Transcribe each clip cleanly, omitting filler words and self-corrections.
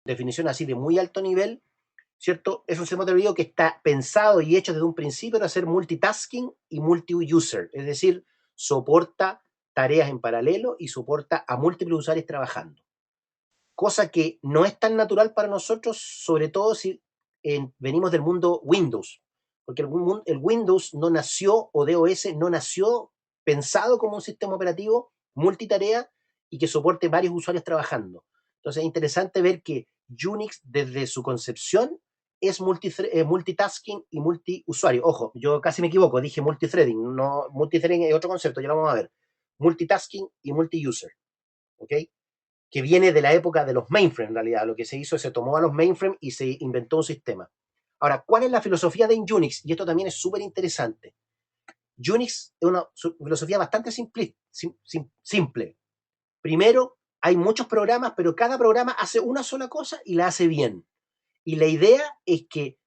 definición así de muy alto nivel, ¿cierto? Es un sistema operativo que está pensado y hecho desde un principio para hacer multitasking y multi-user, es decir, soporta tareas en paralelo y soporta a múltiples usuarios trabajando. Cosa que no es tan natural para nosotros, sobre todo si venimos del mundo Windows, porque el Windows no nació, o DOS no nació pensado como un sistema operativo multitarea y que soporte varios usuarios trabajando. Entonces es interesante ver que Unix desde su concepción es multitasking y multiusuario. Ojo, yo casi me equivoco, dije multithreading, no, multithreading es otro concepto, ya lo vamos a ver. Multitasking y multiuser, ¿ok? Que viene de la época de los mainframes, en realidad. Lo que se hizo es se tomó a los mainframes y se inventó un sistema. Ahora, ¿cuál es la filosofía de Unix? Y esto también es súper interesante. Unix es una filosofía bastante simple. Primero, hay muchos programas, pero cada programa hace una sola cosa y la hace bien. Y la idea es que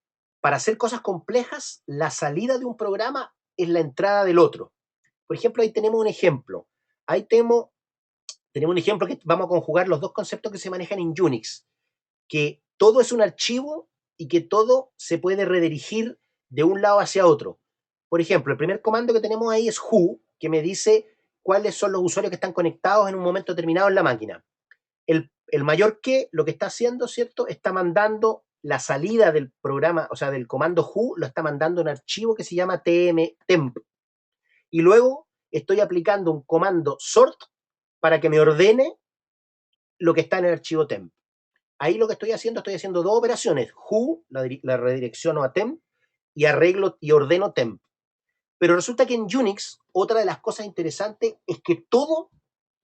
para hacer cosas complejas, la salida de un programa es la entrada del otro. Por ejemplo, ahí tenemos un ejemplo. Ahí tenemos un ejemplo que vamos a conjugar los dos conceptos que se manejan en Unix, que todo es un archivo y que todo se puede redirigir de un lado hacia otro. Por ejemplo, el primer comando que tenemos ahí es who, que me dice cuáles son los usuarios que están conectados en un momento determinado en la máquina. El mayor que lo que está haciendo, ¿cierto? Está mandando la salida del programa, o sea, del comando who, lo está mandando en un archivo que se llama temp. Y luego estoy aplicando un comando sort para que me ordene lo que está en el archivo temp. Ahí lo que estoy haciendo dos operaciones. Who, la redirecciono a temp, y arreglo y ordeno temp. Pero resulta que en Unix, otra de las cosas interesantes es que todo,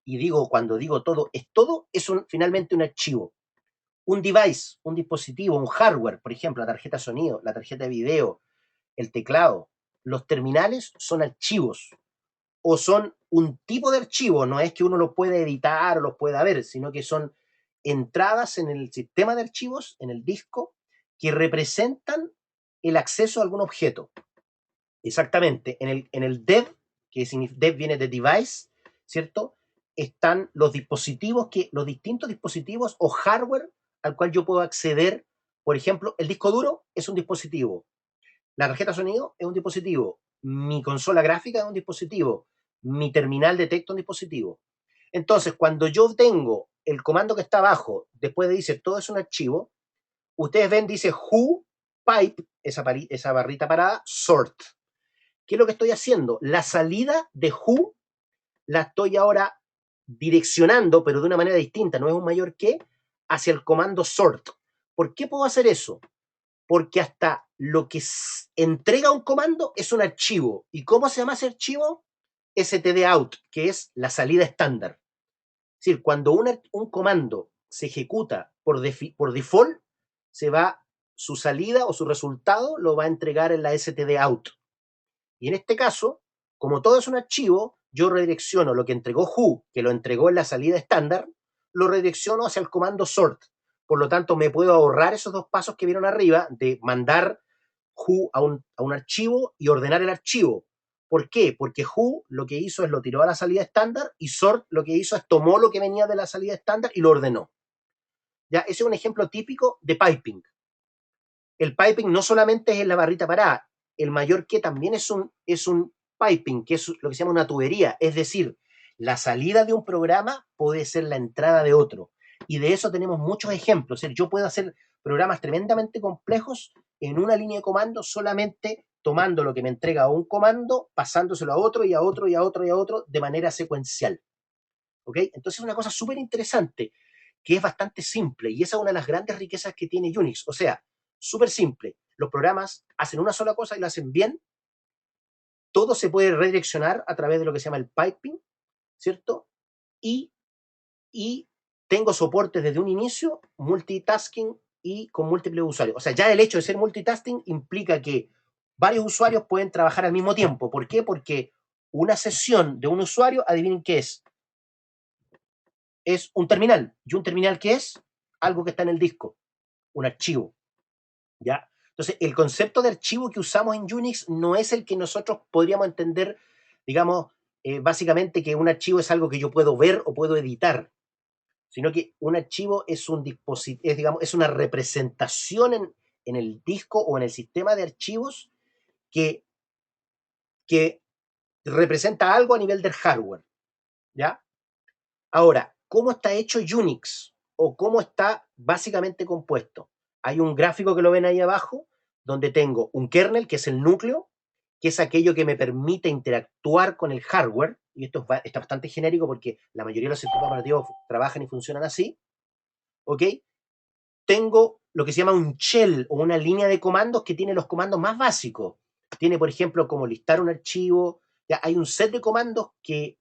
y digo cuando digo todo, es finalmente un archivo. Un device, un dispositivo, un hardware, por ejemplo, la tarjeta de sonido, la tarjeta de video, el teclado, los terminales son archivos o son un tipo de archivo, no es que uno los pueda editar o los pueda ver, sino que son entradas en el sistema de archivos, en el disco, que representan el acceso a algún objeto. Exactamente, en el dev, que dev viene de device, ¿cierto? Están los dispositivos, los distintos dispositivos o hardware al cual yo puedo acceder. Por ejemplo, el disco duro es un dispositivo, la tarjeta de sonido es un dispositivo, mi consola gráfica es un dispositivo, mi terminal de texto es un dispositivo. Entonces, cuando yo tengo el comando que está abajo, después de dice todo es un archivo, ustedes ven, dice who pipe, esa barrita parada, sort. ¿Qué es lo que estoy haciendo? La salida de who la estoy ahora direccionando, pero de una manera distinta, no es un mayor que, hacia el comando sort. ¿Por qué puedo hacer eso? Porque hasta lo que entrega un comando es un archivo. ¿Y cómo se llama ese archivo? stdout, que es la salida estándar. Es decir, cuando un comando se ejecuta por default, su salida o su resultado lo va a entregar en la stdout. Y en este caso, como todo es un archivo, yo redirecciono lo que entregó who, que lo entregó en la salida estándar, lo redirecciono hacia el comando sort. Por lo tanto, me puedo ahorrar esos dos pasos que vieron arriba de mandar who a un archivo y ordenar el archivo. ¿Por qué? Porque who lo que hizo es lo tiró a la salida estándar y sort lo que hizo es tomó lo que venía de la salida estándar y lo ordenó. Ya, ese es un ejemplo típico de piping. El piping no solamente es en la barrita parada, el mayor que también es un piping, que es lo que se llama una tubería, es decir, la salida de un programa puede ser la entrada de otro. Y de eso tenemos muchos ejemplos. Es decir, yo puedo hacer programas tremendamente complejos en una línea de comando solamente tomando lo que me entrega un comando, pasándoselo a otro y a otro y a otro y a otro de manera secuencial. ¿Ok? Entonces es una cosa súper interesante, que es bastante simple, y esa es una de las grandes riquezas que tiene Unix. O sea, súper simple. Los programas hacen una sola cosa y lo hacen bien. Todo se puede redireccionar a través de lo que se llama el piping, ¿cierto? Y, y tengo soporte desde un inicio, multitasking y con múltiples usuarios. O sea, ya el hecho de ser multitasking implica que varios usuarios pueden trabajar al mismo tiempo. ¿Por qué? Porque una sesión de un usuario, adivinen qué es un terminal. ¿Y un terminal qué es? Algo que está en el disco, un archivo. ¿Ya? Entonces, el concepto de archivo que usamos en Unix no es el que nosotros podríamos entender, digamos, básicamente que un archivo es algo que yo puedo ver o puedo editar, sino que un archivo es un dispositivo, digamos, es una representación en el disco o en el sistema de archivos que, que representa algo a nivel del hardware, ¿ya? Ahora, ¿cómo está hecho Unix? ¿O cómo está básicamente compuesto? Hay un gráfico que lo ven ahí abajo, donde tengo un kernel, que es el núcleo, que es aquello que me permite interactuar con el hardware, y esto está bastante genérico porque la mayoría de los sistemas operativos trabajan y funcionan así, ¿ok? Tengo lo que se llama un shell o una línea de comandos que tiene los comandos más básicos. Tiene, por ejemplo, como listar un archivo. Ya hay un set de comandos que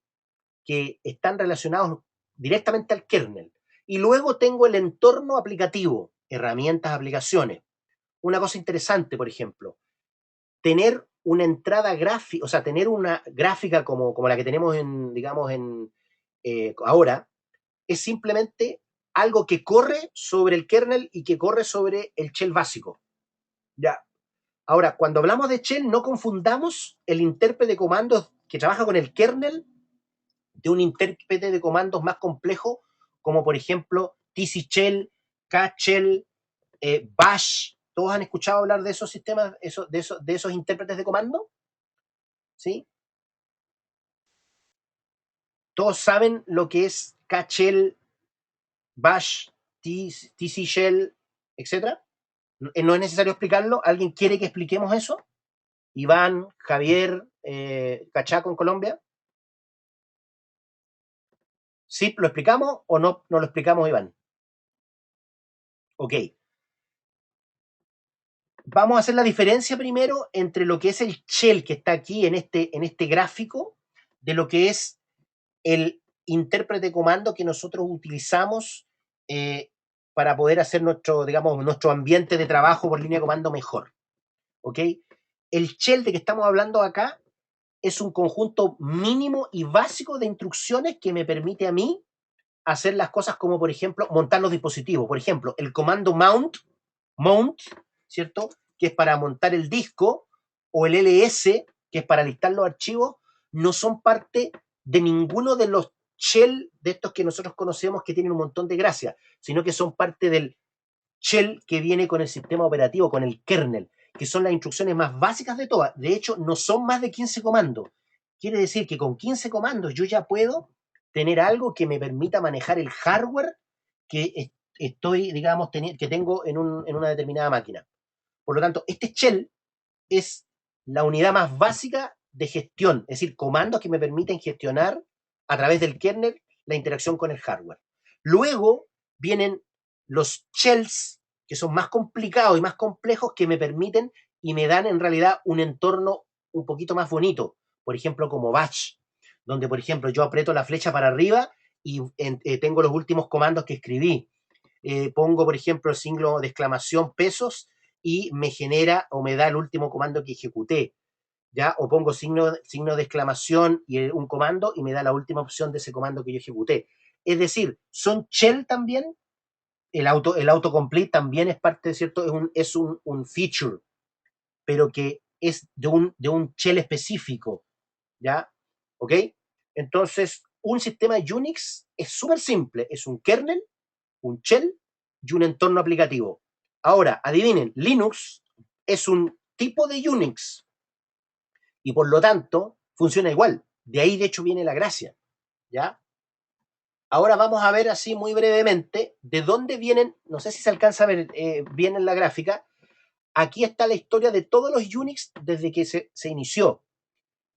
están relacionados directamente al kernel. Y luego tengo el entorno aplicativo, herramientas, aplicaciones. Una cosa interesante, por ejemplo, tener una entrada gráfica, o sea, tener una gráfica como la que tenemos en, digamos, ahora, es simplemente algo que corre sobre el kernel y que corre sobre el shell básico. Ya. Ahora, cuando hablamos de shell, no confundamos el intérprete de comandos que trabaja con el kernel de un intérprete de comandos más complejo, como por ejemplo TC Shell, K Shell, Bash. ¿Todos han escuchado hablar de esos sistemas, de esos intérpretes de comando? ¿Sí? ¿Todos saben lo que es K Shell, Bash, TC Shell, etcétera? No es necesario explicarlo. ¿Alguien quiere que expliquemos eso? Iván, Javier, Cachaco en Colombia. ¿Sí lo explicamos o no lo explicamos, Iván? Ok. Vamos a hacer la diferencia primero entre lo que es el shell que está aquí en este gráfico, de lo que es el intérprete de comando que nosotros utilizamos eh, para poder hacer nuestro, digamos, nuestro ambiente de trabajo por línea de comando mejor. ¿Ok? El shell de que estamos hablando acá es un conjunto mínimo y básico de instrucciones que me permite a mí hacer las cosas como, por ejemplo, montar los dispositivos. Por ejemplo, el comando mount, ¿cierto? Que es para montar el disco, o el ls, que es para listar los archivos, no son parte de ninguno de los shell de estos que nosotros conocemos que tienen un montón de gracia, sino que son parte del shell que viene con el sistema operativo, con el kernel, que son las instrucciones más básicas de todas. De hecho, no son más de 15 comandos. Quiere decir que con 15 comandos yo ya puedo tener algo que me permita manejar el hardware que estoy, digamos, que tengo en una determinada máquina. Por lo tanto, este shell es la unidad más básica de gestión, es decir, comandos que me permiten gestionar a través del kernel la interacción con el hardware. Luego vienen los shells, que son más complicados y más complejos, que me permiten y me dan en realidad un entorno un poquito más bonito. Por ejemplo, como Bash, donde, por ejemplo, yo aprieto la flecha para arriba y tengo los últimos comandos que escribí. Pongo, por ejemplo, el signo de exclamación pesos y me genera o me da el último comando que ejecuté. ¿Ya? O pongo signo de exclamación y un comando y me da la última opción de ese comando que yo ejecuté. Es decir, son shell también, el autocomplete también es parte, ¿cierto? Un feature, pero que es de un shell específico, ¿ya? ¿Ok? Entonces, un sistema Unix es súper simple, es un kernel, un shell y un entorno aplicativo. Ahora, adivinen, Linux es un tipo de Unix y por lo tanto funciona igual. De ahí, de hecho, viene la gracia, ¿ya? Ahora vamos a ver así muy brevemente de dónde vienen, no sé si se alcanza a ver bien en la gráfica, aquí está la historia de todos los Unix desde que se inició.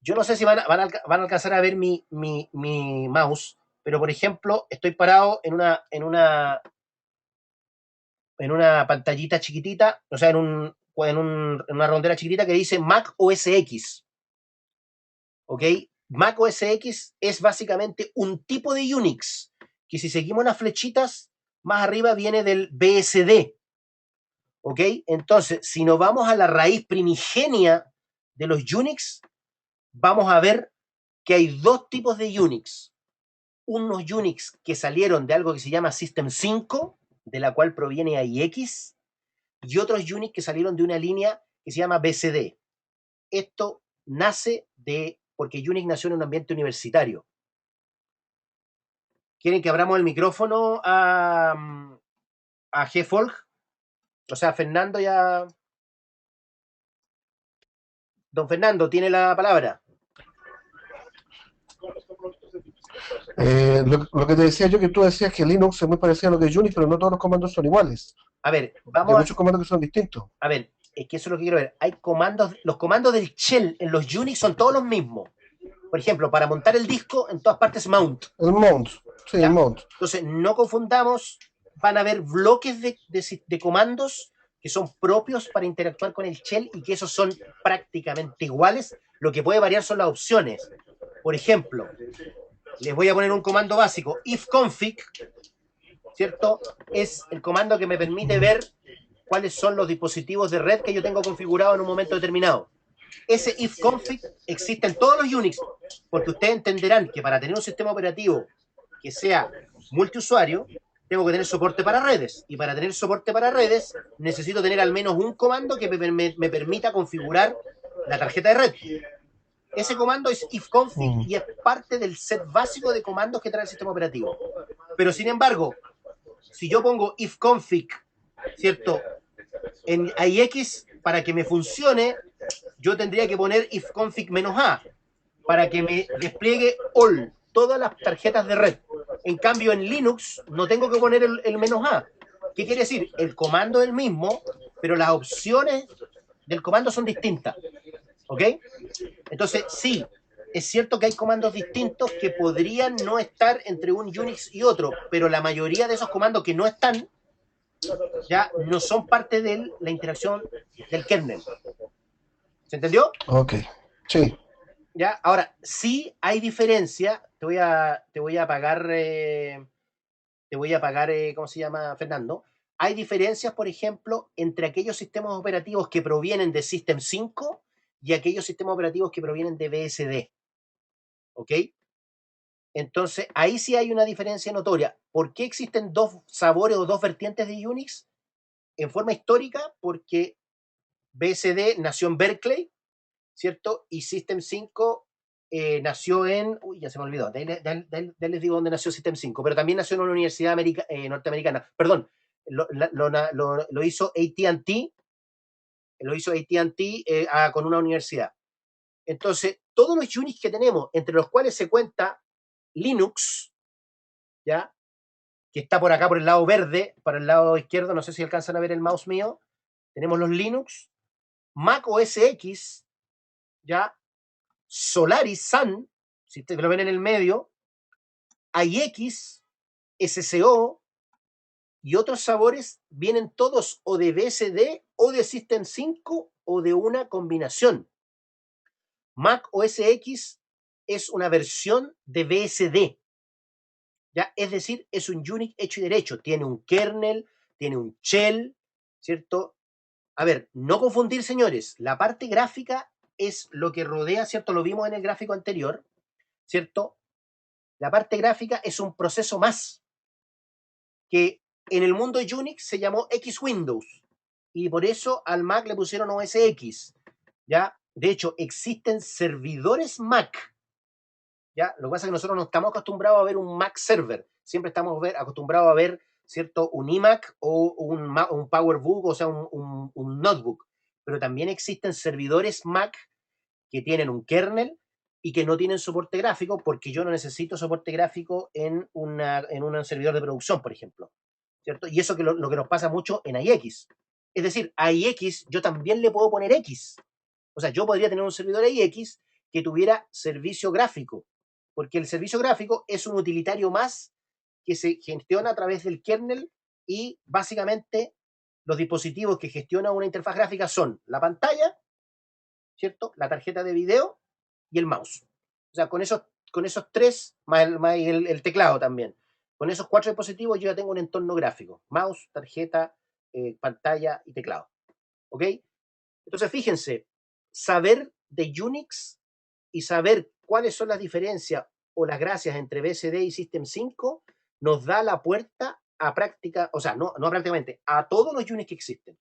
Yo no sé si van a alcanzar a ver mi mouse, pero por ejemplo, estoy parado en una pantallita chiquitita, o sea, en una rondera chiquitita que dice Mac OS X. ¿Ok? Mac OS X es básicamente un tipo de Unix que si seguimos las flechitas, más arriba viene del BSD. ¿Ok? Entonces, si nos vamos a la raíz primigenia de los Unix, vamos a ver que hay dos tipos de Unix. Unos Unix que salieron de algo que se llama System 5, de la cual proviene AIX, y otros Unix que salieron de una línea que se llama BCD. Esto nace porque Unix nació en un ambiente universitario. ¿Quieren que abramos el micrófono a G-Folk? O sea, a Fernando y a... Don Fernando, tiene la palabra. Lo que te decía yo, que tú decías que Linux es muy parecido a lo que es Unix, pero no todos los comandos son iguales. A ver, Hay muchos comandos que son distintos. a ver, es que eso es lo que quiero ver. Hay comandos, los comandos del shell en los Unix son todos los mismos. Por ejemplo, para montar el disco, en todas partes mount. El mount, sí, el ¿Ya? mount. Entonces, no confundamos, van a haber bloques de comandos que son propios para interactuar con el shell y que esos son prácticamente iguales. Lo que puede variar son las opciones. Por ejemplo, les voy a poner un comando básico, ifconfig, ¿cierto? Es el comando que me permite ver cuáles son los dispositivos de red que yo tengo configurado en un momento determinado. Ese ifconfig existe en todos los Unix, porque ustedes entenderán que para tener un sistema operativo que sea multiusuario, tengo que tener soporte para redes. Y para tener soporte para redes, necesito tener al menos un comando que me permita configurar la tarjeta de red. Ese comando es ifconfig y es parte del set básico de comandos que trae el sistema operativo. Pero sin embargo, si yo pongo ifconfig, ¿cierto? En IX, para que me funcione, yo tendría que poner ifconfig-a para que me despliegue all, todas las tarjetas de red. En cambio, en Linux no tengo que poner el "-a". ¿Qué quiere decir? El comando es el mismo, pero las opciones del comando son distintas. ¿Ok? Entonces, sí, es cierto que hay comandos distintos que podrían no estar entre un Unix y otro, pero la mayoría de esos comandos que no están ya no son parte de la interacción del kernel. ¿Se entendió? Ok, sí. ¿Ya? Ahora, sí hay diferencia. Te voy a apagar, ¿cómo se llama, Fernando? Hay diferencias, por ejemplo, entre aquellos sistemas operativos que provienen de System 5 y aquellos sistemas operativos que provienen de BSD. ¿Ok? Entonces, ahí sí hay una diferencia notoria. ¿Por qué existen dos sabores o dos vertientes de Unix? En forma histórica, porque BSD nació en Berkeley, ¿cierto? Y System 5 nació en, uy, ya se me olvidó, les digo dónde nació System 5, pero también nació en una universidad norteamericana. Perdón, lo hizo AT&T, con una universidad. Entonces, todos los Unix que tenemos, entre los cuales se cuenta Linux, ¿ya? Que está por acá por el lado verde, para el lado izquierdo, no sé si alcanzan a ver el mouse mío, tenemos los Linux, Mac OS X, ¿ya? Solaris Sun, si ustedes lo ven en el medio, iX, SCO y otros sabores vienen todos o de BSD o de System 5 o de una combinación. Mac OS X es una versión de BSD, ¿ya? Es decir, es un Unix hecho y derecho, tiene un kernel, tiene un shell, ¿cierto? A ver, no confundir, señores, la parte gráfica es lo que rodea, ¿cierto? Lo vimos en el gráfico anterior, ¿cierto? La parte gráfica es un proceso más que en el mundo Unix se llamó X Windows y por eso al Mac le pusieron OS X, ¿ya? De hecho, existen servidores Mac, ¿ya? Lo que pasa es que nosotros no estamos acostumbrados a ver un Mac server, siempre estamos acostumbrados a ver, ¿cierto? Un iMac o un PowerBook, o sea, un notebook, pero también existen servidores Mac que tienen un kernel y que no tienen soporte gráfico, porque yo no necesito soporte gráfico en un servidor de producción, por ejemplo, ¿cierto? Y eso que lo que nos pasa mucho en IX. Es decir, a IX yo también le puedo poner X. O sea, yo podría tener un servidor IX que tuviera servicio gráfico, porque el servicio gráfico es un utilitario más que se gestiona a través del kernel y básicamente los dispositivos que gestiona una interfaz gráfica son la pantalla, ¿cierto? La tarjeta de video y el mouse. O sea, con esos tres, más el teclado también. Con esos cuatro dispositivos yo ya tengo un entorno gráfico. Mouse, tarjeta, pantalla y teclado. ¿Ok? Entonces, fíjense, saber de Unix y saber cuáles son las diferencias o las gracias entre BSD y System 5 nos da la puerta a práctica, o sea, no prácticamente, a todos los Unix que existen.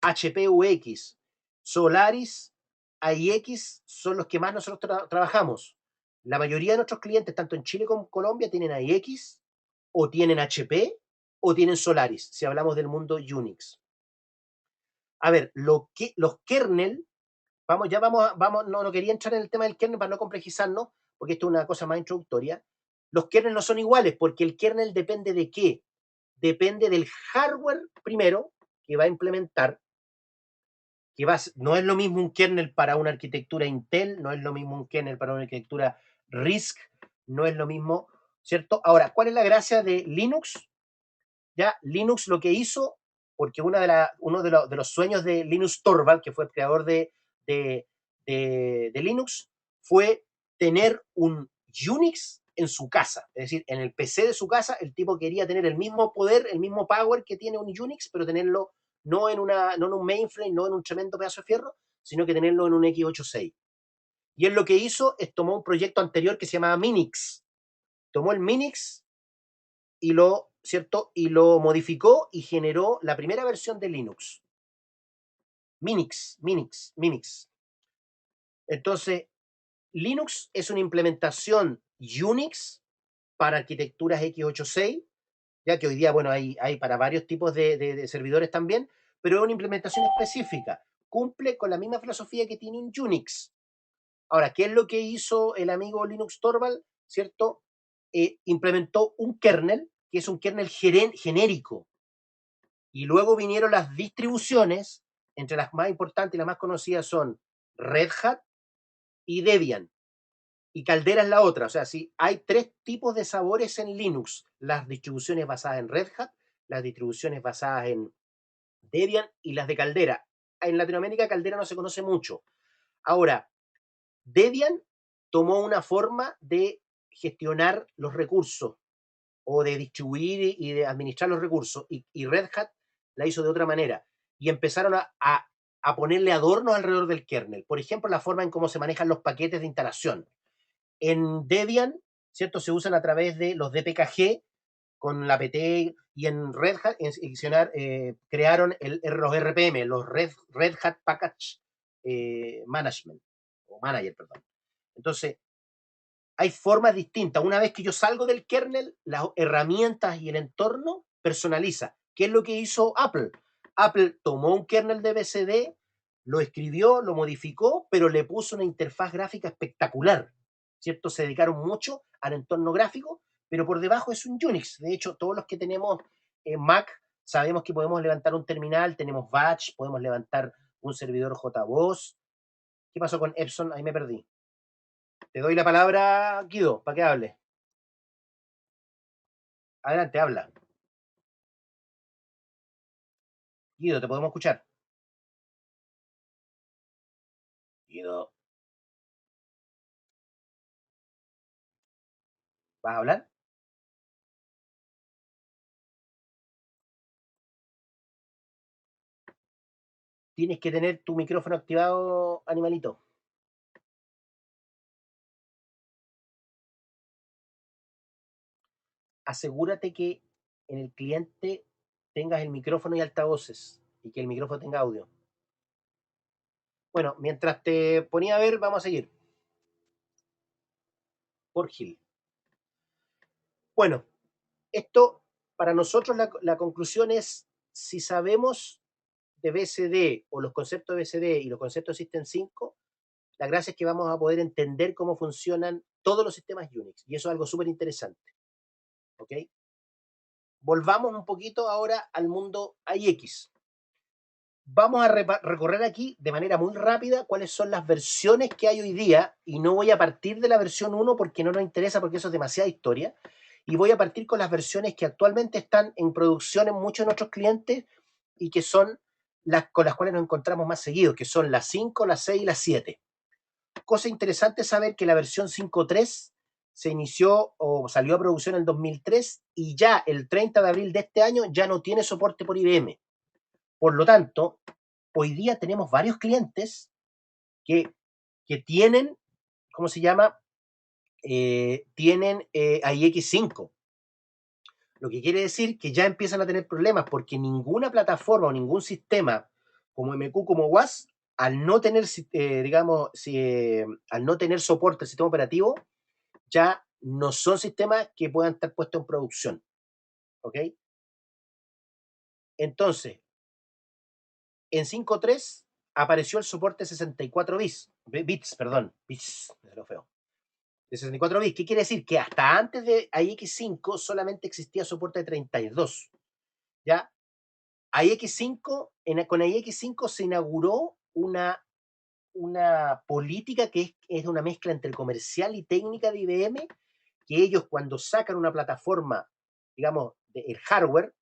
HPUX, Solaris, AIX son los que más nosotros trabajamos. La mayoría de nuestros clientes, tanto en Chile como en Colombia, tienen AIX, o tienen HP o tienen Solaris, si hablamos del mundo Unix. A ver, los kernel, no quería entrar en el tema del kernel para no complejizarnos, porque esto es una cosa más introductoria. Los kernel no son iguales, porque el kernel depende de qué. Depende del hardware primero que va a implementar, no es lo mismo un kernel para una arquitectura Intel, no es lo mismo un kernel para una arquitectura RISC, no es lo mismo, ¿cierto? Ahora, ¿cuál es la gracia de Linux? Ya, Linux lo que hizo, porque uno de los sueños de Linus Torvald, que fue el creador de, de Linux, fue tener un Unix en su casa. Es decir, en el PC de su casa, el tipo quería tener el mismo poder, el mismo power que tiene un Unix, pero tenerlo no en un mainframe, no en un tremendo pedazo de fierro, sino que tenerlo en un x86. Y él lo que hizo es tomó un proyecto anterior que se llamaba Minix. Tomó el Minix y ¿cierto? Y lo modificó y generó la primera versión de Linux. Minix. Entonces, Linux es una implementación Unix para arquitecturas x86, ya que hoy día, bueno, hay para varios tipos de servidores también, pero es una implementación específica. Cumple con la misma filosofía que tiene un Unix. Ahora, ¿qué es lo que hizo el amigo Linus Torvald? ¿Cierto? Implementó un kernel, que es un kernel genérico. Y luego vinieron las distribuciones, entre las más importantes y las más conocidas son Red Hat y Debian. Y Caldera es la otra. O sea, sí, hay tres tipos de sabores en Linux. Las distribuciones basadas en Red Hat, las distribuciones basadas en Debian y las de Caldera. En Latinoamérica Caldera no se conoce mucho. Ahora, Debian tomó una forma de gestionar los recursos o de distribuir y de administrar los recursos y Red Hat la hizo de otra manera y empezaron a ponerle adornos alrededor del kernel. Por ejemplo, la forma en cómo se manejan los paquetes de instalación. En Debian, ¿cierto? Se usan a través de los DPKG con la PT y en Red Hat crearon los RPM, los Red Hat Package Management, o Manager, perdón. Entonces, hay formas distintas. Una vez que yo salgo del kernel, las herramientas y el entorno personaliza. ¿Qué es lo que hizo Apple? Apple tomó un kernel de BCD, lo escribió, lo modificó, pero le puso una interfaz gráfica espectacular. ¿Cierto? Se dedicaron mucho al entorno gráfico, pero por debajo es un Unix. De hecho, todos los que tenemos Mac sabemos que podemos levantar un terminal, tenemos Batch, podemos levantar un servidor JBoss. ¿Qué pasó con Epson? Ahí me perdí. Te doy la palabra, Guido, para que hable. Adelante, habla. Guido, te podemos escuchar. Guido, ¿vas a hablar? Tienes que tener tu micrófono activado, animalito. Asegúrate que en el cliente tengas el micrófono y altavoces y que el micrófono tenga audio. Bueno, mientras te ponía a ver, vamos a seguir. Por Gil. Bueno, esto para nosotros la conclusión es, si sabemos de BCD o los conceptos de BCD y los conceptos de System 5, la gracia es que vamos a poder entender cómo funcionan todos los sistemas Unix. Y eso es algo súper interesante. ¿Ok? Volvamos un poquito ahora al mundo IX. Vamos a recorrer aquí de manera muy rápida cuáles son las versiones que hay hoy día y no voy a partir de la versión 1 porque no nos interesa, porque eso es demasiada historia, y voy a partir con las versiones que actualmente están en producción en muchos de nuestros clientes y que son las con las cuales nos encontramos más seguidos, que son la 5, la 6 y la 7. Cosa interesante saber que la versión 5.3 se inició o salió a producción en el 2003 y ya el 30 de abril de este año ya no tiene soporte por IBM. Por lo tanto, hoy día tenemos varios clientes que, que tienen, ¿cómo se llama? Tienen IX5. Lo que quiere decir que ya empiezan a tener problemas porque ninguna plataforma o ningún sistema como MQ, como WAS, al no tener, digamos, al no tener soporte al sistema operativo, ya no son sistemas que puedan estar puestos en producción. ¿ok? Entonces, en 5.3 apareció el soporte 64 bits, perdón, bits, es lo feo, de 64 bits. ¿Qué quiere decir? Que hasta antes de AX5 solamente existía soporte de 32, ¿ya? AX5, con AX5 se inauguró una política que es una mezcla entre comercial y técnica de IBM, que ellos cuando sacan una plataforma, digamos, el hardware,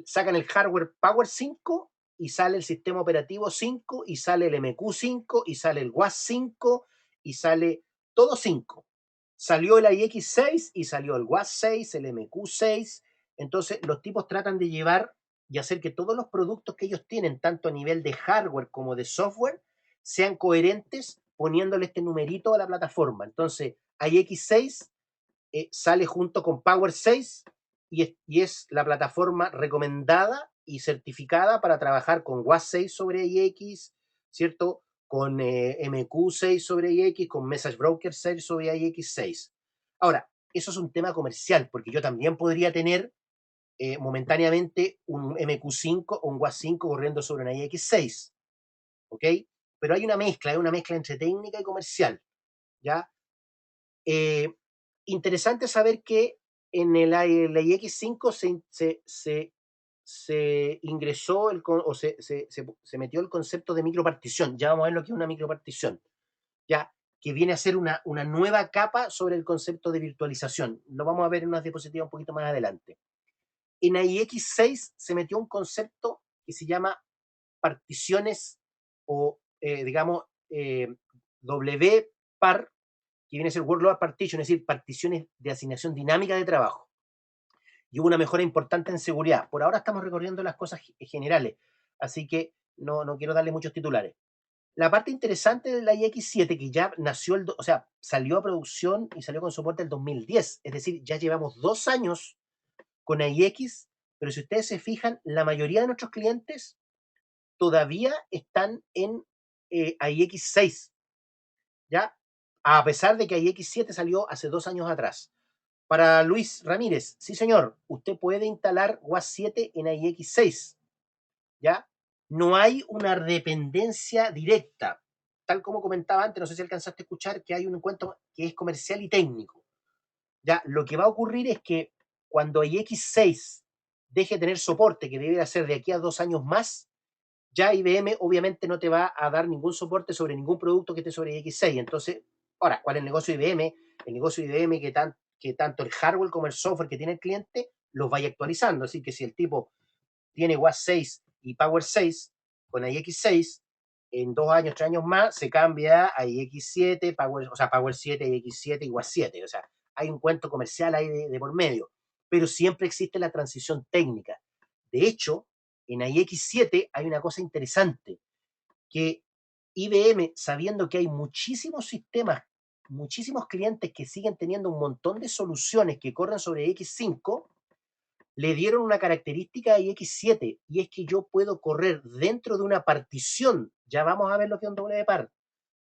sacan el hardware Power 5 y sale el sistema operativo 5 y sale el MQ5 y sale el WAS 5 y sale todo 5. Salió el IX6 y salió el WAS 6, el MQ6. Entonces los tipos tratan de llevar y hacer que todos los productos que ellos tienen, tanto a nivel de hardware como de software, sean coherentes poniéndole este numerito a la plataforma. Entonces, IX6 sale junto con Power 6 y es la plataforma recomendada y certificada para trabajar con WAS 6 sobre IX, ¿cierto? Con MQ6 sobre IX, con Message Broker 6 sobre IX6. Ahora, eso es un tema comercial, porque yo también podría tener momentáneamente un MQ5 o un WAS 5 corriendo sobre una IX6, ¿ok? Pero hay una mezcla entre técnica y comercial, ¿ya? Eh, Interesante saber que en la IX5 se ingresó o se metió el concepto de micropartición. Ya vamos a ver lo que es una micropartición, ya que viene a ser una nueva capa sobre el concepto de virtualización. Lo vamos a ver en unas diapositivas un poquito más adelante. En IX6 se metió un concepto que se llama particiones o, digamos, WPAR, que viene a ser Workload Partition, es decir, particiones de asignación dinámica de trabajo. Y hubo una mejora importante en seguridad. Por ahora estamos recorriendo las cosas generales, así que no quiero darle muchos titulares. La parte interesante de la iX7, que ya nació, o sea, salió a producción y salió con soporte el 2010, es decir, ya llevamos 2 años con iX, pero si ustedes se fijan, la mayoría de nuestros clientes todavía están en iX6, ¿ya? A pesar de que iX7 salió hace 2 años atrás. Para Luis Ramírez, sí señor, usted puede instalar WAS 7 en iX6, ¿ya? No hay una dependencia directa, tal como comentaba antes, no sé si alcanzaste a escuchar que hay un encuentro que es comercial y técnico, ¿ya? Lo que va a ocurrir es que cuando iX6 deje de tener soporte, que debe hacer de aquí a 2 años más, ya IBM obviamente no te va a dar ningún soporte sobre ningún producto que esté sobre X6. Entonces, ahora, ¿cuál es el negocio de IBM? El negocio de IBM que tanto el hardware como el software que tiene el cliente los vaya actualizando. Así que si el tipo tiene WAS 6 y Power 6 con IX6, en 2 años, 3 años más, se cambia a IX7, o sea, Power 7, IX7 y WAS 7. O sea, hay un cuento comercial ahí de por medio. Pero siempre existe la transición técnica. De hecho, en iX7 hay una cosa interesante, que IBM, sabiendo que hay muchísimos sistemas, muchísimos clientes que siguen teniendo un montón de soluciones que corren sobre X5, le dieron una característica a X7, y es que yo puedo correr dentro de una partición, ya vamos a ver lo que es un WPAR,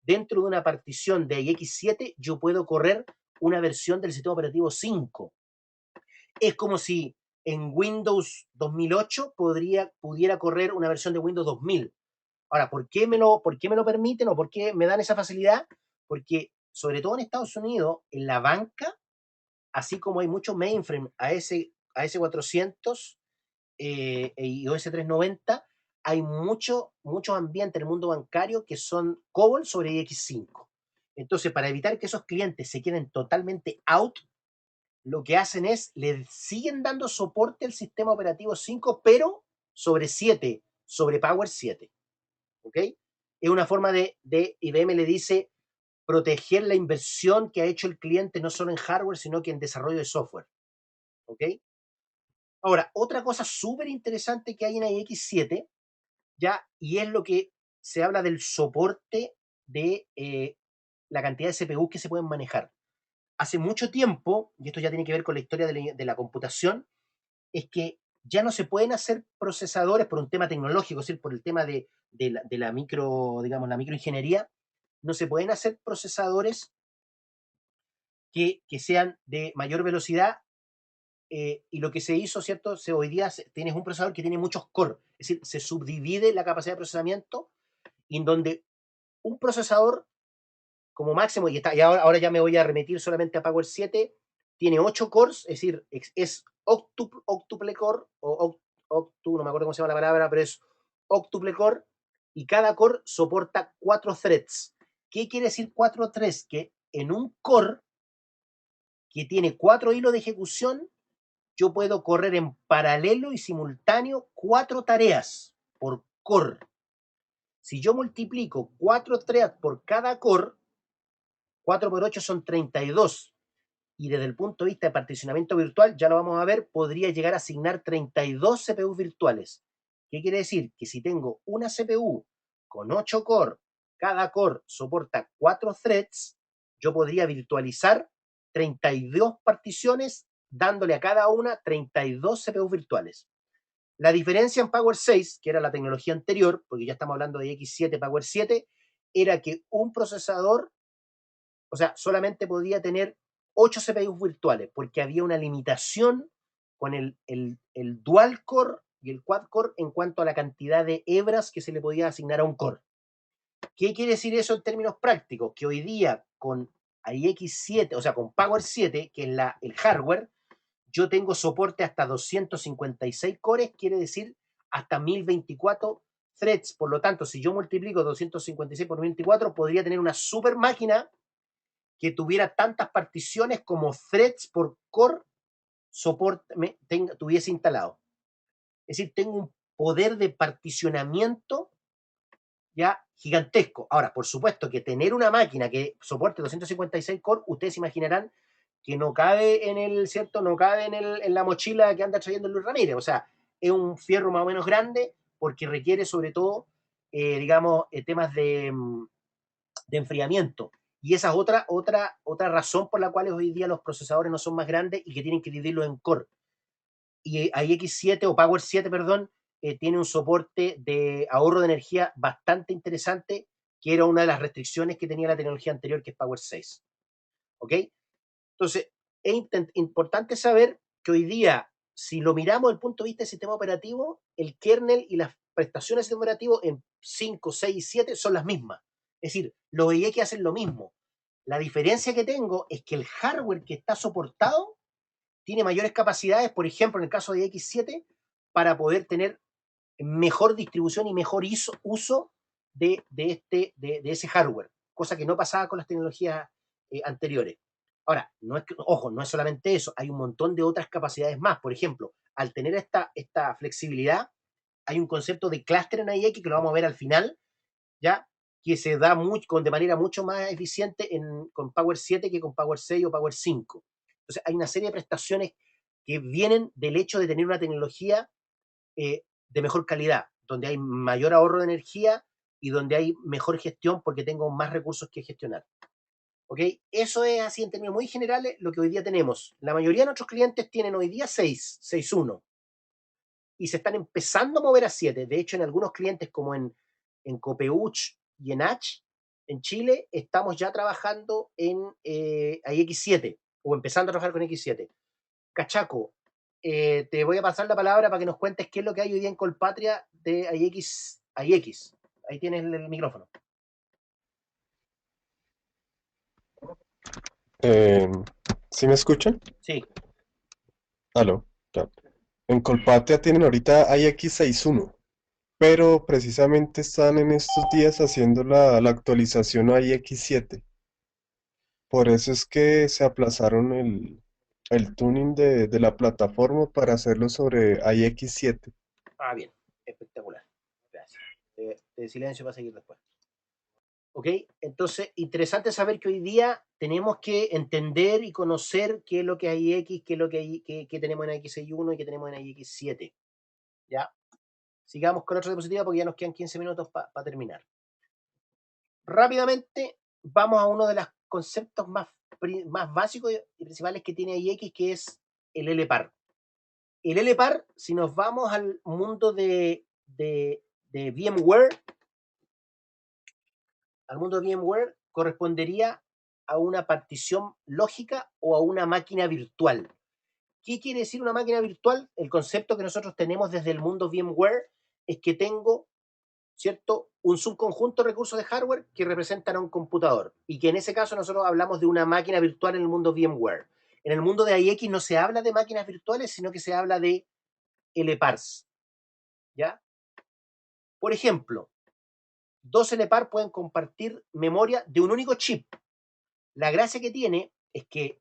dentro de una partición de X7 yo puedo correr una versión del sistema operativo 5. Es como si en Windows 2008 pudiera correr una versión de Windows 2000. Ahora, ¿por qué me lo permiten o por qué me dan esa facilidad? Porque, sobre todo en Estados Unidos, en la banca, así como hay muchos mainframe AS400 y OS390, hay muchos ambientes en el mundo bancario que son COBOL sobre X5. Entonces, para evitar que esos clientes se queden totalmente out, lo que hacen es, le siguen dando soporte al sistema operativo 5, pero sobre 7, sobre Power 7. ¿Ok? Es una forma IBM le dice, proteger la inversión que ha hecho el cliente no solo en hardware, sino que en desarrollo de software. ¿Ok? Ahora, otra cosa súper interesante que hay en iX7, ya, y es lo que se habla del soporte de la cantidad de CPU que se pueden manejar. Hace mucho tiempo, y esto ya tiene que ver con la historia de la computación, es que ya no se pueden hacer procesadores por un tema tecnológico, es decir, por el tema de la micro, digamos, la microingeniería, no se pueden hacer procesadores que sean de mayor velocidad y lo que se hizo, ¿cierto? Hoy día tienes un procesador que tiene muchos cores, es decir, se subdivide la capacidad de procesamiento en donde un procesador como máximo, y ahora ya me voy a remitir solamente a Power 7, tiene 8 cores, es decir, es octuple core, no me acuerdo cómo se llama la palabra, pero es octuple core, y cada core soporta 4 threads. ¿Qué quiere decir 4 threads? Que en un core que tiene 4 hilos de ejecución, yo puedo correr en paralelo y simultáneo 4 tareas por core. Si yo multiplico 4 threads por cada core, 4 por 8 son 32. Y desde el punto de vista de particionamiento virtual, ya lo vamos a ver, podría llegar a asignar 32 CPUs virtuales. ¿Qué quiere decir? Que si tengo una CPU con 8 core, cada core soporta 4 threads, yo podría virtualizar 32 particiones, dándole a cada una 32 CPUs virtuales. La diferencia en Power 6, que era la tecnología anterior, porque ya estamos hablando de X7, Power 7, era que un procesador, o sea, solamente podía tener 8 CPUs virtuales, porque había una limitación con el dual core y el quad core en cuanto a la cantidad de hebras que se le podía asignar a un core. ¿Qué quiere decir eso en términos prácticos? Que hoy día con iX7, o sea, con Power 7, que es el hardware, yo tengo soporte hasta 256 cores, quiere decir hasta 1024 threads. Por lo tanto, si yo multiplico 256 por 1024, podría tener una super máquina que tuviera tantas particiones como threads por core tuviese instalado. Es decir, tengo un poder de particionamiento ya gigantesco. Ahora, por supuesto que tener una máquina que soporte 256 core, ustedes imaginarán que no cabe en el, ¿cierto? No cabe en la mochila que anda trayendo Luis Ramírez. O sea, es un fierro más o menos grande porque requiere sobre todo, digamos, temas de enfriamiento. Y esa es otra razón por la cual hoy día los procesadores no son más grandes y que tienen que dividirlos en core. Y iX7 o Power 7, perdón, tiene un soporte de ahorro de energía bastante interesante, que era una de las restricciones que tenía la tecnología anterior, que es Power 6. ¿Ok? Entonces, es importante saber que hoy día, si lo miramos desde el punto de vista del sistema operativo, el kernel y las prestaciones del sistema operativo en 5, 6 y 7 son las mismas. Es decir, los IX hacen lo mismo. La diferencia que tengo es que el hardware que está soportado tiene mayores capacidades, por ejemplo, en el caso de X7, para poder tener mejor distribución y mejor uso de ese hardware, cosa que no pasaba con las tecnologías anteriores. Ahora, ojo, no es solamente eso, hay un montón de otras capacidades más. Por ejemplo, al tener esta flexibilidad, hay un concepto de clúster en IX que lo vamos a ver al final, ¿ya? Que se da de manera mucho más eficiente con Power 7 que con Power 6 o Power 5. Entonces, hay una serie de prestaciones que vienen del hecho de tener una tecnología de mejor calidad, donde hay mayor ahorro de energía y donde hay mejor gestión porque tengo más recursos que gestionar. ¿Ok? Eso es así en términos muy generales lo que hoy día tenemos. La mayoría de nuestros clientes tienen hoy día 6, 6.1 y se están empezando a mover a 7. De hecho, en algunos clientes como en Copeuch y en H, en Chile, estamos ya trabajando en X7 o empezando a trabajar con X7. Cachaco, te voy a pasar la palabra para que nos cuentes qué es lo que hay hoy día en Colpatria de IX. IX. Ahí tienes el micrófono. Eh, ¿Sí me escuchan? Sí. Aló. Ya. En Colpatria tienen ahorita iX61, pero precisamente están en estos días haciendo la actualización a iX7. Por eso es que se aplazaron el tuning de la plataforma para hacerlo sobre iX7. Ah, bien. Espectacular. Gracias. De silencio va a seguir después. ¿Ok? Entonces, interesante saber que hoy día tenemos que entender y conocer qué es lo que hay X, qué es lo que, que tenemos en X61 y qué tenemos en X7. ¿Ya? Sigamos con otra diapositiva porque ya nos quedan 15 minutos para terminar. Rápidamente, vamos a uno de los conceptos más básicos y principales que tiene IX, que es el LPAR. El LPAR, si nos vamos al mundo de VMware, correspondería a una partición lógica o a una máquina virtual. ¿Qué quiere decir una máquina virtual? El concepto que nosotros tenemos desde el mundo VMware es que tengo, ¿cierto?, un subconjunto de recursos de hardware que representan a un computador, y que en ese caso nosotros hablamos de una máquina virtual en el mundo VMware. En el mundo de IX no se habla de máquinas virtuales, sino que se habla de LPARs, ¿ya? Por ejemplo, dos LPAR pueden compartir memoria de un único chip. La gracia que tiene es que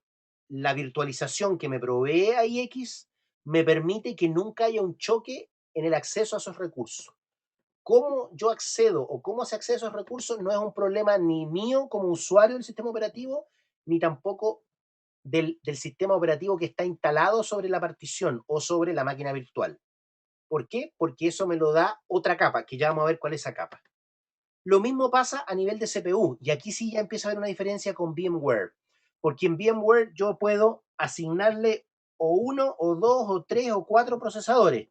la virtualización que me provee IX me permite que nunca haya un choque en el acceso a esos recursos. Cómo yo accedo o cómo se accede a esos recursos no es un problema ni mío como usuario del sistema operativo, ni tampoco del sistema operativo que está instalado sobre la partición o sobre la máquina virtual. ¿Por qué? Porque eso me lo da otra capa, que ya vamos a ver cuál es esa capa. Lo mismo pasa a nivel de CPU, y aquí sí ya empieza a haber una diferencia con VMware, porque en VMware yo puedo asignarle o uno, o dos, o tres, o cuatro procesadores,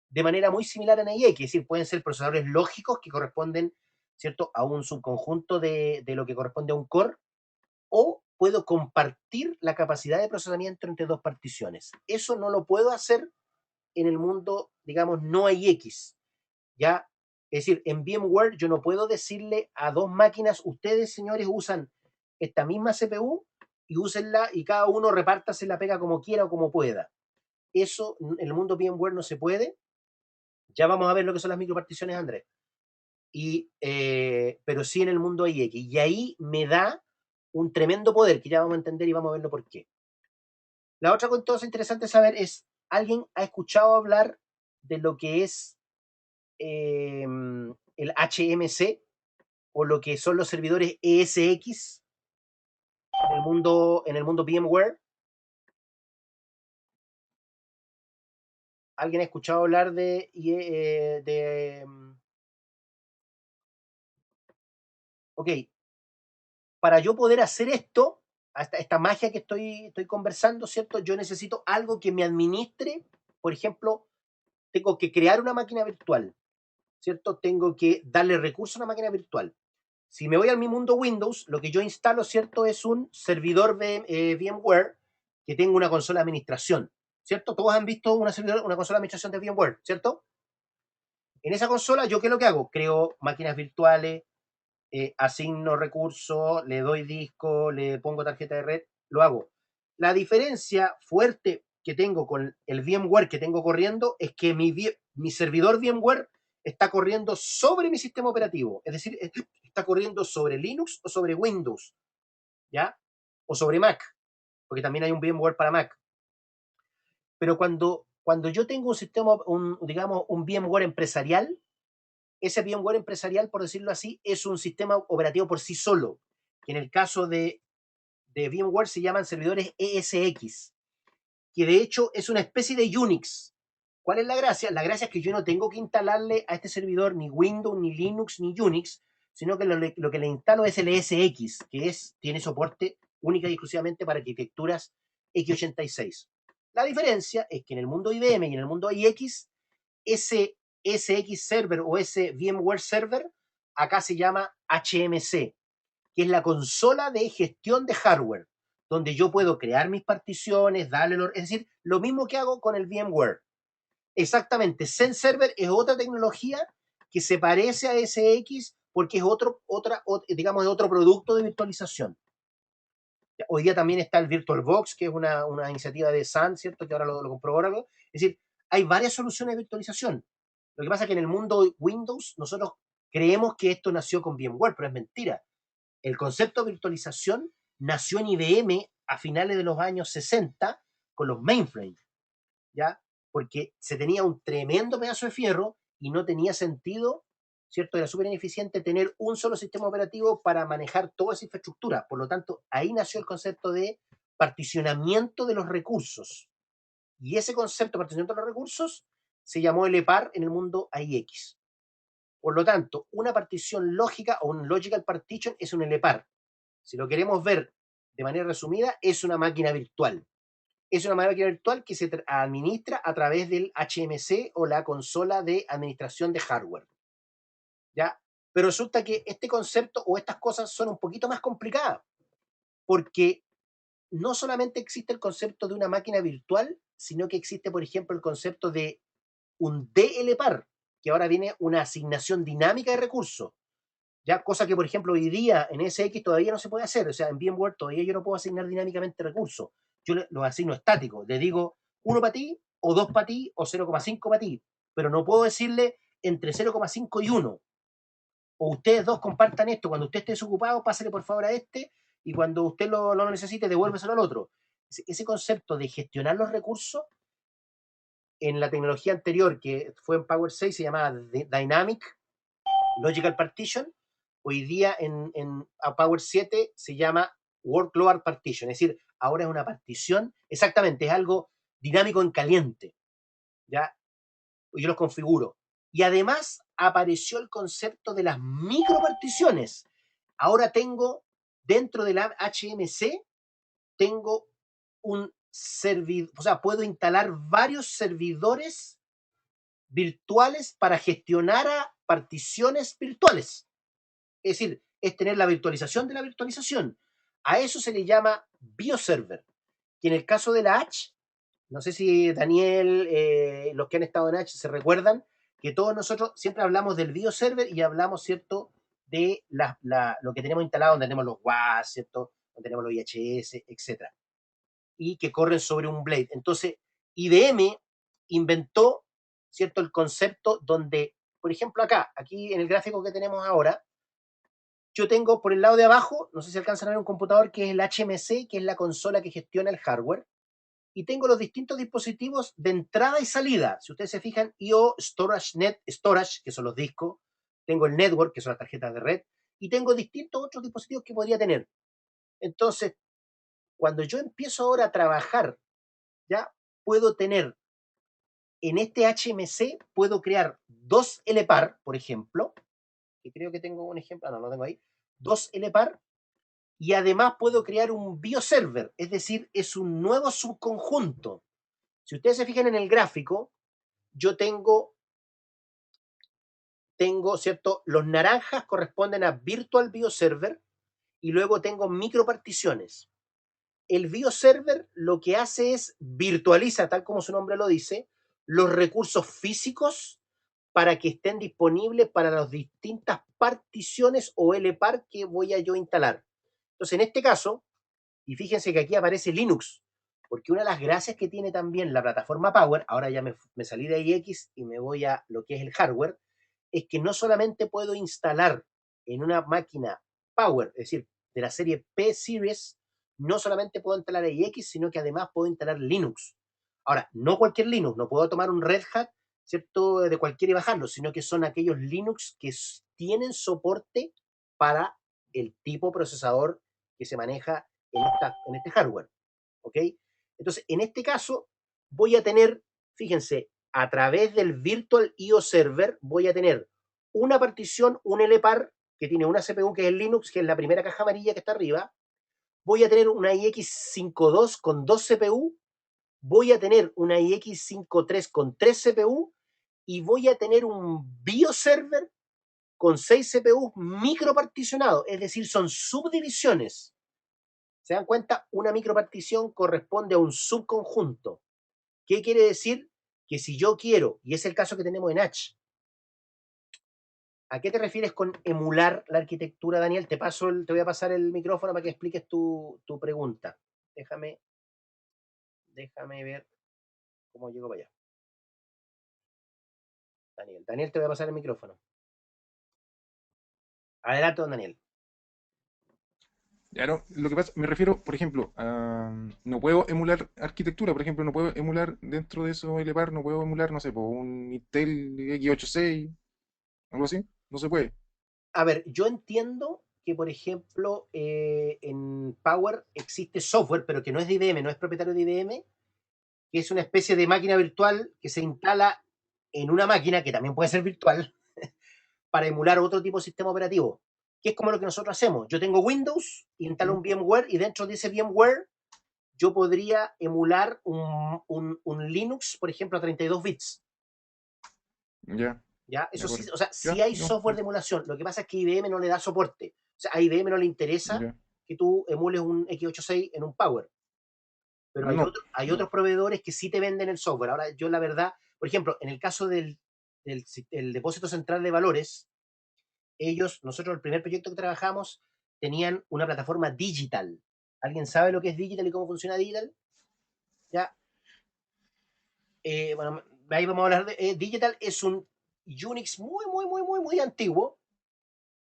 de manera muy similar a IX, es decir, pueden ser procesadores lógicos que corresponden, ¿cierto?, a un subconjunto de lo que corresponde a un core, o puedo compartir la capacidad de procesamiento entre dos particiones. Eso no lo puedo hacer en el mundo, digamos, no IX, ¿ya? Es decir, en VMware yo no puedo decirle a dos máquinas, ustedes, señores, usan esta misma CPU y úsenla y cada uno repártase la pega como quiera o como pueda. Eso en el mundo VMware no se puede. Ya vamos a ver lo que son las microparticiones, Andrés. Pero sí en el mundo IX. Y ahí me da un tremendo poder, que ya vamos a entender y vamos a verlo por qué. La otra cosa interesante saber es, ¿alguien ha escuchado hablar de lo que es el HMC o lo que son los servidores ESX en el mundo VMware? ¿Alguien ha escuchado hablar ok, para yo poder hacer esto, esta magia que estoy conversando, ¿cierto? Yo necesito algo que me administre. Por ejemplo, tengo que crear una máquina virtual, ¿cierto? Tengo que darle recursos a una máquina virtual. Si me voy a mi mundo Windows, lo que yo instalo, ¿cierto?, es un servidor de VMware que tenga una consola de administración, ¿cierto? Todos han visto una consola de administración de VMware, ¿cierto? En esa consola, ¿yo qué es lo que hago? Creo máquinas virtuales, asigno recursos, le doy disco, le pongo tarjeta de red, lo hago. La diferencia fuerte que tengo con el VMware que tengo corriendo es que mi servidor VMware está corriendo sobre mi sistema operativo, es decir, está corriendo sobre Linux o sobre Windows, ¿ya? O sobre Mac, porque también hay un VMware para Mac. Pero cuando yo tengo un sistema, digamos, un VMware empresarial, ese VMware empresarial, por decirlo así, es un sistema operativo por sí solo, que en el caso de VMware se llaman servidores ESX, que de hecho es una especie de Unix. ¿Cuál es la gracia? La gracia es que yo no tengo que instalarle a este servidor ni Windows, ni Linux, ni Unix, sino que lo que le instalo es el ESX, que tiene soporte única y exclusivamente para arquitecturas x86. La diferencia es que en el mundo IBM y en el mundo IX, ese SX Server o ese VMware Server, acá se llama HMC, que es la consola de gestión de hardware, donde yo puedo crear mis particiones, es decir, lo mismo que hago con el VMware. Exactamente, Zen Server es otra tecnología que se parece a SX porque es digamos, es otro producto de virtualización. Hoy día también está el VirtualBox, que es una iniciativa de Sun, ¿cierto? Que ahora lo compró Oracle. Es decir, hay varias soluciones de virtualización. Lo que pasa es que en el mundo Windows nosotros creemos que esto nació con VMware, pero es mentira. El concepto de virtualización nació en IBM a finales de los años 60 con los mainframes, ¿ya? Porque se tenía un tremendo pedazo de fierro y no tenía sentido, ¿cierto? Era súper ineficiente tener un solo sistema operativo para manejar toda esa infraestructura. Por lo tanto, ahí nació el concepto de particionamiento de los recursos. Y ese concepto de particionamiento de los recursos se llamó LPAR en el mundo IX. Por lo tanto, una partición lógica o un logical partition es un LPAR. Si lo queremos ver de manera resumida, es una máquina virtual. Es una máquina virtual que se administra a través del HMC o la consola de administración de hardware, ¿ya? Pero resulta que este concepto o estas cosas son un poquito más complicadas, porque no solamente existe el concepto de una máquina virtual, sino que existe, por ejemplo, el concepto de un DLPAR, que ahora viene una asignación dinámica de recursos. Ya, cosa que, por ejemplo, hoy día en SX todavía no se puede hacer. O sea, en VMware todavía yo no puedo asignar dinámicamente recursos. Yo los asigno estáticos. Le digo 1 para ti, o 2 para ti, o 0,5 para ti. Pero no puedo decirle entre 0,5 y 1. O ustedes dos compartan esto. Cuando usted esté desocupado, pásale por favor a este. Y cuando usted lo necesite, devuélveselo al otro. Ese concepto de gestionar los recursos en la tecnología anterior, que fue en Power 6, se llamaba Dynamic Logical Partition. Hoy día en Power 7 se llama Workload Partition, es decir, ahora es una partición, exactamente, es algo dinámico en caliente, ¿ya? Yo los configuro. Y además apareció el concepto de las microparticiones. Ahora tengo, dentro de la HMC, tengo un servidor, o sea, puedo instalar varios servidores virtuales para gestionar a particiones virtuales. Es decir, es tener la virtualización de la virtualización. A eso se le llama bioserver. Y en el caso de la H, no sé si Daniel, los que han estado en H se recuerdan que todos nosotros siempre hablamos del bioserver y hablamos, ¿cierto?, de lo que tenemos instalado, donde tenemos los WAS, ¿cierto?, donde tenemos los IHS, etc. Y que corren sobre un blade. Entonces, IBM inventó, ¿cierto?, el concepto donde, por ejemplo, aquí en el gráfico que tenemos ahora, yo tengo por el lado de abajo, no sé si alcanzan a ver un computador que es el HMC, que es la consola que gestiona el hardware, y tengo los distintos dispositivos de entrada y salida. Si ustedes se fijan, IO, Storage, Net, Storage, que son los discos, tengo el Network, que son las tarjetas de red, y tengo distintos otros dispositivos que podría tener. Entonces, cuando yo empiezo ahora a trabajar, ya puedo tener, en este HMC, puedo crear 2 LPAR, por ejemplo, que creo que tengo un ejemplo, no tengo ahí, 2 LPAR, y además puedo crear un bioserver, es decir, es un nuevo subconjunto. Si ustedes se fijan en el gráfico, yo tengo, ¿cierto? Los naranjas corresponden a Virtual Bioserver y luego tengo microparticiones. El bioserver lo que hace es virtualiza, tal como su nombre lo dice, los recursos físicos para que estén disponibles para las distintas particiones o LPAR que voy a yo instalar. Entonces, en este caso, y fíjense que aquí aparece Linux, porque una de las gracias que tiene también la plataforma Power, ahora ya me salí de IX y me voy a lo que es el hardware, es que no solamente puedo instalar en una máquina Power, es decir, de la serie P Series, no solamente puedo instalar IX, sino que además puedo instalar Linux. Ahora, no cualquier Linux, no puedo tomar un Red Hat, ¿cierto?, de cualquiera y bajarlo, sino que son aquellos Linux que tienen soporte para el tipo procesador que se maneja en este hardware. ¿Ok? Entonces, en este caso, voy a tener, fíjense, a través del Virtual IO Server, voy a tener una partición, un LPAR, que tiene una CPU que es el Linux, que es la primera caja amarilla que está arriba. Voy a tener una iX52 con 2 CPU. Voy a tener una iX53 con 3 CPU. Y voy a tener un bioserver con 6 CPU microparticionados, es decir, son subdivisiones. ¿Se dan cuenta? Una micropartición corresponde a un subconjunto. ¿Qué quiere decir? Que si yo quiero, y es el caso que tenemos en H, ¿a qué te refieres con emular la arquitectura, Daniel? Te voy a pasar el micrófono para que expliques tu pregunta. Déjame ver cómo llego para allá. Daniel, te voy a pasar el micrófono. Adelante, don Daniel. Ya no, lo que pasa, me refiero, por ejemplo, no puedo emular arquitectura, por ejemplo, no puedo emular dentro de eso LPAR, no puedo emular, no sé, un Intel X86, algo así, no se puede. A ver, yo entiendo que, por ejemplo, en Power existe software, pero que no es de IBM, no es propietario de IBM, que es una especie de máquina virtual que se instala en una máquina, que también puede ser virtual, para emular otro tipo de sistema operativo, que es como lo que nosotros hacemos. Yo tengo Windows, instalo un VMware y dentro de ese VMware yo podría emular un Linux, por ejemplo, a 32 bits. Ya, ¿Ya? de Eso sí, acuerdo. o sea, Ya, sí hay no, software de emulación. Lo que pasa es que IBM no le da soporte. O sea, a IBM no le interesa ya, que tú emules un X86 en un Power. pero No, hay no. otros proveedores que sí te venden el software. Ahora, yo la verdad, por ejemplo, en el caso el depósito central de valores, nosotros el primer proyecto que trabajamos, tenían una plataforma digital. ¿Alguien sabe lo que es digital y cómo funciona digital? Ya, bueno, ahí vamos a hablar de digital. Es un Unix muy antiguo,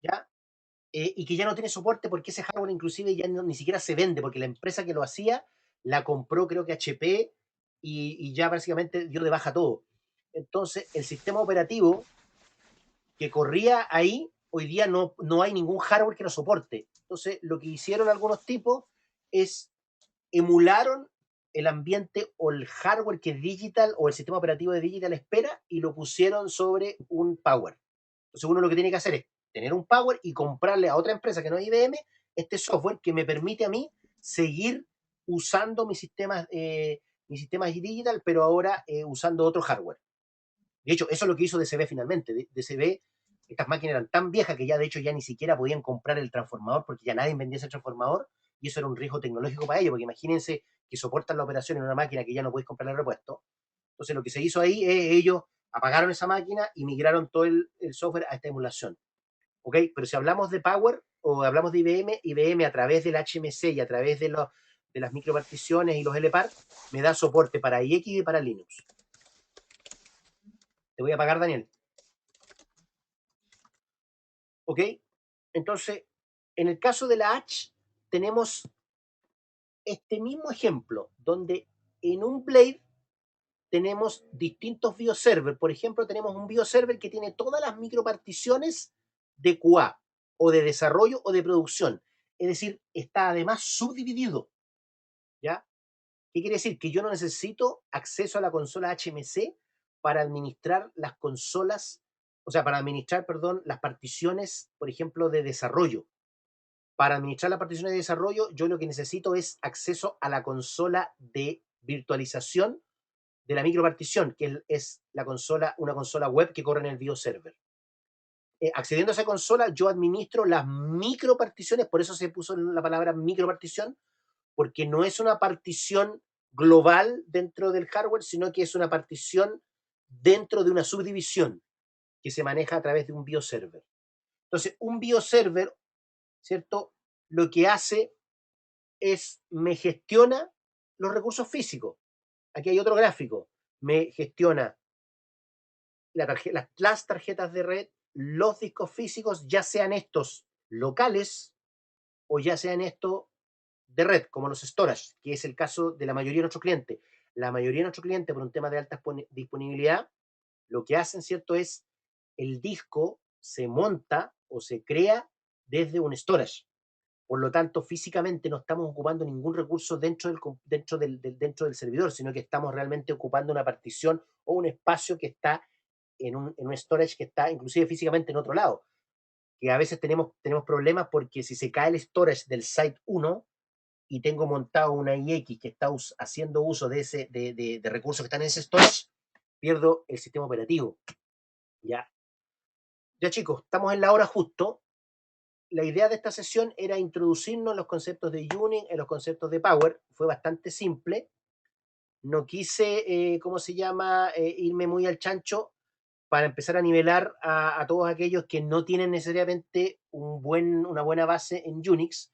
¿ya? Y que ya no tiene soporte porque ese hardware inclusive ya ni siquiera se vende, porque la empresa que lo hacía la compró creo que HP y ya básicamente dio de baja todo. Entonces, el sistema operativo que corría ahí, hoy día no hay ningún hardware que lo soporte. Entonces, lo que hicieron algunos tipos es emularon el ambiente o el hardware que Digital o el sistema operativo de Digital espera y lo pusieron sobre un Power. Entonces uno lo que tiene que hacer es tener un Power y comprarle a otra empresa que no es IBM este software que me permite a mí seguir usando mis sistemas digital, pero ahora usando otro hardware. De hecho, eso es lo que hizo DCB finalmente. DCB, estas máquinas eran tan viejas que ya de hecho ya ni siquiera podían comprar el transformador porque ya nadie vendía ese transformador y eso era un riesgo tecnológico para ellos, porque imagínense que soportan la operación en una máquina que ya no podéis comprar el repuesto. Entonces lo que se hizo ahí es ellos apagaron esa máquina y migraron todo el software a esta emulación. ¿Ok? Pero si hablamos de Power o hablamos de IBM, IBM a través del HMC y a través de las microparticiones y los LPAR me da soporte para IX y para Linux. Te voy a apagar, Daniel. ¿Ok? Entonces, en el caso de la H, tenemos este mismo ejemplo, donde en un Blade tenemos distintos bioservers. Por ejemplo, tenemos un bioserver que tiene todas las microparticiones de QA, o de desarrollo, o de producción. Es decir, está además subdividido. ¿Ya? ¿Qué quiere decir? Que yo no necesito acceso a la consola HMC para administrar las consolas, o sea, para administrar, perdón, las particiones, por ejemplo, de desarrollo. Para administrar las particiones de desarrollo, yo lo que necesito es acceso a la consola de virtualización de la micropartición, que es una consola web que corre en el BioServer. Accediendo a esa consola, yo administro las microparticiones, por eso se puso la palabra micropartición, porque no es una partición global dentro del hardware, sino que es una partición dentro de una subdivisión que se maneja a través de un BioServer. Entonces, un BioServer, ¿cierto? Lo que hace es me gestiona los recursos físicos. Aquí hay otro gráfico. Me gestiona las tarjetas de red, los discos físicos, ya sean estos locales o ya sean estos de red, como los storage, que es el caso de la mayoría de nuestros clientes. La mayoría de nuestros clientes, por un tema de alta disponibilidad, lo que hacen, ¿cierto? Es el disco se monta o se crea desde un storage. Por lo tanto, físicamente no estamos ocupando ningún recurso dentro del servidor, sino que estamos realmente ocupando una partición o un espacio que está en un storage que está inclusive físicamente en otro lado. Que a veces tenemos problemas porque si se cae el storage del site 1 y tengo montado una IX que está haciendo uso de recursos que están en ese storage, pierdo el sistema operativo. Ya, ya chicos, estamos en la hora justo. La idea de esta sesión era introducirnos en los conceptos de Unix, en los conceptos de Power. Fue bastante simple. No quise, ¿cómo se llama?, irme muy al chancho para empezar a nivelar a todos aquellos que no tienen necesariamente una buena base en Unix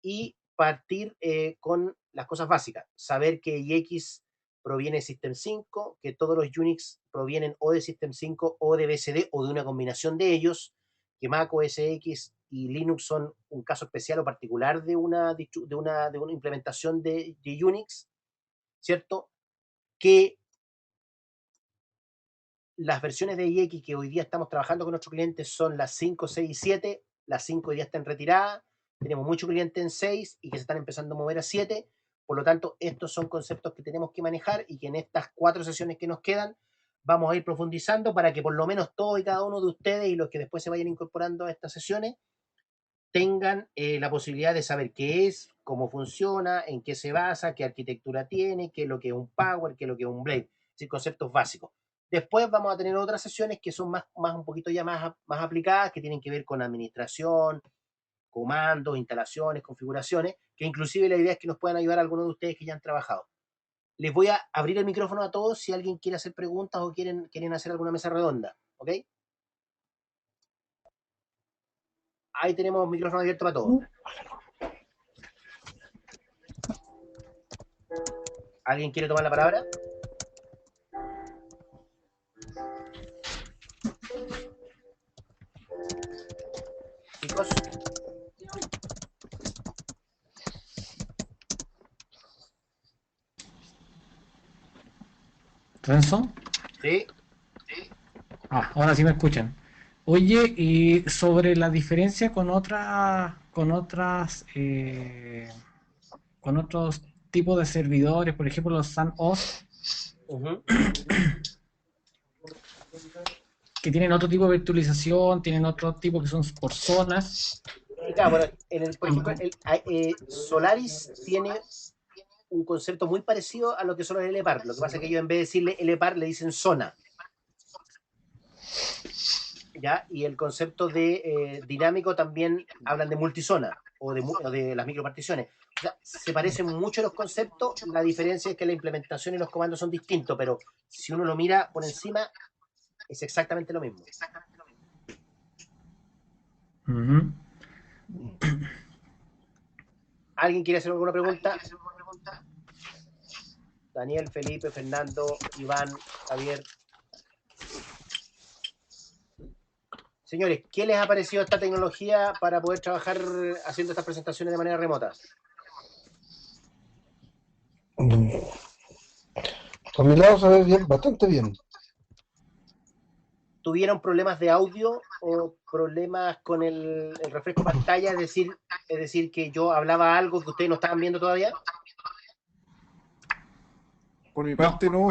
y partir con las cosas básicas. Saber que IX proviene de System 5, que todos los Unix provienen o de System 5 o de BSD o de una combinación de ellos, que Mac OS X y Linux son un caso especial o particular de una implementación de Unix, ¿cierto? Que las versiones de IX que hoy día estamos trabajando con nuestros clientes son las 5, 6 y 7. Las 5 hoy día están retiradas. Tenemos muchos clientes en 6 y que se están empezando a mover a 7. Por lo tanto, estos son conceptos que tenemos que manejar y que en estas 4 sesiones que nos quedan vamos a ir profundizando para que por lo menos todos y cada uno de ustedes y los que después se vayan incorporando a estas sesiones tengan la posibilidad de saber qué es, cómo funciona, en qué se basa, qué arquitectura tiene, qué es lo que es un Power, qué es lo que es un Blade, es decir, conceptos básicos. Después vamos a tener otras sesiones que son más un poquito ya más aplicadas, que tienen que ver con administración, comandos, instalaciones, configuraciones, que inclusive la idea es que nos puedan ayudar algunos de ustedes que ya han trabajado. Les voy a abrir el micrófono a todos si alguien quiere hacer preguntas o quieren hacer alguna mesa redonda, ¿ok? Ahí tenemos micrófono abierto para todos. ¿Alguien quiere tomar la palabra? Chicos, ¿Renzo? sí. Ahora sí me escuchan. Oye, y sobre la diferencia con con otros tipos de servidores, por ejemplo los SunOS, Ujú. que tienen otro tipo de virtualización, tienen otro tipo que son por zonas. Claro, bueno, por ejemplo, Solaris tiene un concepto muy parecido a lo que son los LPAR. Lo que pasa es que ellos en vez de decirle LPAR le dicen zona. ¿Ya? Y el concepto de dinámico también hablan de multizona o de las microparticiones. O sea, se parecen mucho los conceptos, la diferencia es que la implementación y los comandos son distintos, pero si uno lo mira por encima, es exactamente lo mismo. Ujú. ¿Alguien quiere hacer alguna pregunta? Daniel, Felipe, Fernando, Iván, Javier. Señores, ¿qué les ha parecido esta tecnología para poder trabajar haciendo estas presentaciones de manera remota? Por mi lado se ve bien, bastante bien. ¿Tuvieron problemas de audio o problemas con el refresco de pantalla? Es decir, que yo hablaba algo que ustedes no estaban viendo todavía. Por mi parte, no,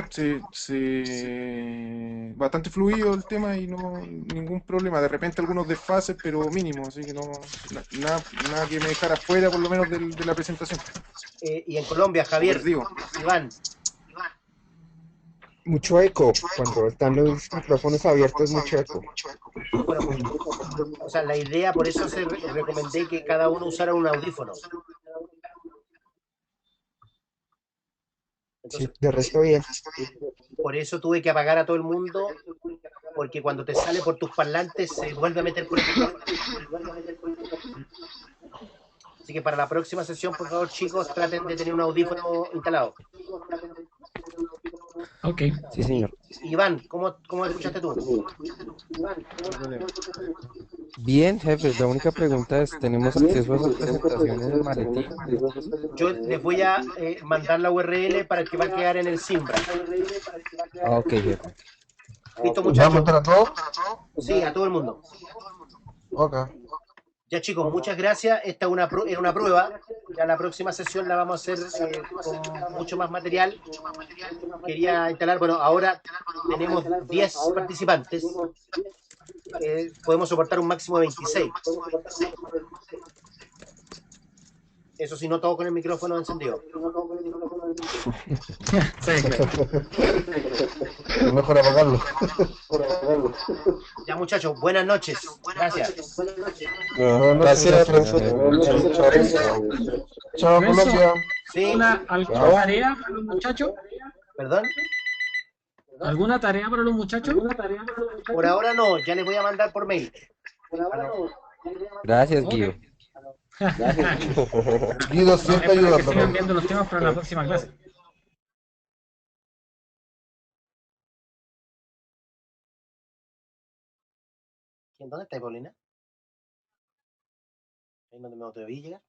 bastante fluido el tema y no ningún problema. De repente algunos desfases, pero mínimos, así que no, nada que me dejara fuera, por lo menos, de la presentación. Y en Colombia, Javier, Perdido. Iván, Mucho eco. Cuando están los micrófonos abiertos, mucho eco. bueno, o sea, la idea, por eso recomendé que cada uno usara un audífono. Sí, Entonces, de resto bien. por eso tuve que apagar a todo el mundo, porque cuando te sale por tus parlantes se vuelve a meter por el micrófono. Así que para la próxima sesión, por favor, chicos, traten de tener un audífono instalado. Ok. Sí, señor. Iván, ¿cómo escuchaste tú? No hay problema. Bien, jefe. La única pregunta es, ¿tenemos acceso a esa presentación en el maletín? Yo les voy a mandar la URL para que va a quedar en el Simbra. Ah, ok, jefe. ¿Listo, ¿Ya vamos a muchachos? meter a todos? Sí, a todo el mundo. Ok. Ya, chicos, muchas gracias. Esta era una prueba. Ya la próxima sesión la vamos a hacer con mucho más material. Quería instalar, bueno, ahora tenemos 10 participantes. Podemos soportar un máximo de 26. Eso sí, no todo con el micrófono encendido. Sí, claro. Es mejor apagarlo. Ya, muchachos, buenas noches. Gracias. Buenas noches, Gracias, muchachos. Renzo. Chao, Renzo. Chao, Renzo, Colombia. Sí, ¿alguna tarea para los muchachos? perdón. ¿Alguna tarea para los muchachos? Por ahora no, ya les voy a mandar por mail. Gracias, Ok. Guido. Guido No, siempre es para que ayudando. sigan viendo los temas para la próxima clase. ¿Dónde está Paulina? Ahí no te vi llegar.